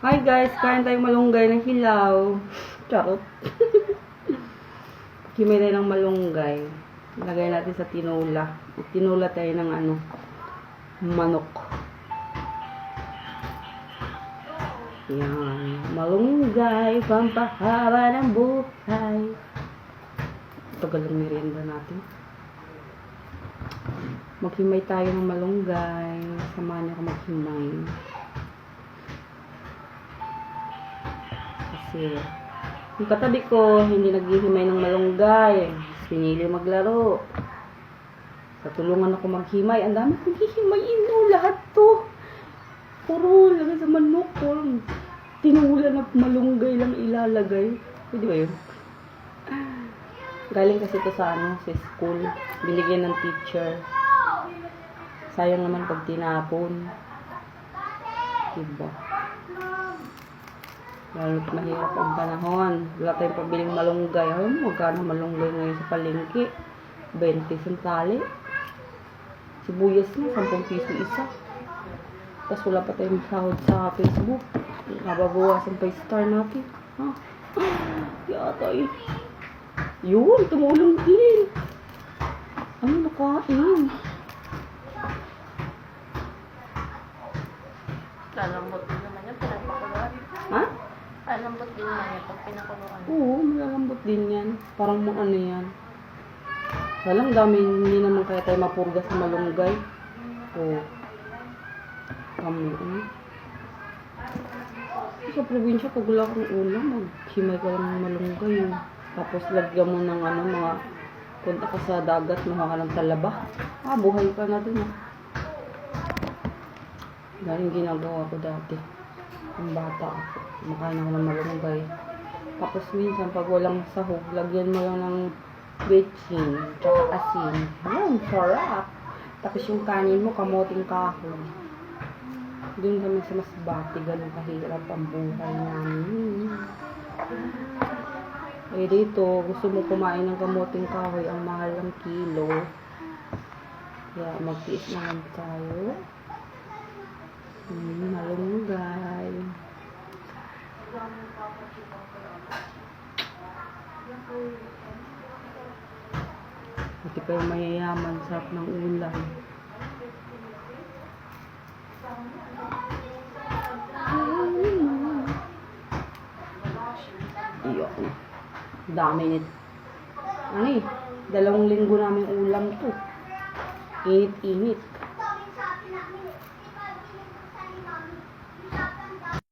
Hi guys, kain tayong malunggay ng hilaw. Charot. Himay tayo ng malunggay. Lagay natin sa tinola. Tinola tayo ng manok. Yan. Malunggay, pampahaba ng buhay. Tagal ang merienda natin. Maghimay tayo ng malunggay. Samahan niyo ako maghimay. Kasi yung katabi ko, hindi naghihimay ng malunggay. Pinili maglaro. Sa tulungan ako maghimay. Ang dami kong hihimayin no, lahat to. Puro lagay sa manok. Puro tinula na malunggay lang ilalagay. Pwede ba yun? Galing kasi ito sa sa school. Binigyan ng teacher. Sayang naman pag tinapon. Diba? Lalo mahirap ang panahon. Wala tayong pabiling malunggay. Ay, magkano malunggay ngayon sa palengke? 20 sentali. Sibuyas na, 10 piso isa. Tapos wala pa tayong sahod sa Facebook. Nababawasan pa yung star natin. Ha? Yata yun. Yun, tumulong din. Ano nakain? Lalambot din naman yan, pinapakuluan. Ha? Lalambot din naman yan pag pinakuluan. Oo, malalambot din yan. Parang mo ano yan. Walang dami, hindi naman kaya tayo mapurga sa malunggay. Oo. Kami, sa probinsya, pag wala kang ulam, maghimay ka lang ng malunggay. Tapos lagyan mo ng mga, punta ka sa dagat, maha ka ng talaba. Buhay ka na dun. Dahil ginagawa ko dati. Ang bata ako. Makain ako ng malunggay. Tapos minsan, pag walang sahog, lagyan mo lang ng bechin, tsaka asin. Ayun, sarap. Tapos yung kanin mo, kamoting kahoy. Doon kami sa Masbate, ganun kahirap ang buhay namin. Eh dito, gusto mo kumain ng kamoting kahoy, ang mahal ng kilo. Kaya magtiis naman tayo. Malunggay. Pati pa yung mayayaman, sarap ng ulam. Iyon. Dami nito. Ano 2 linggo namin ulam to. Init-init.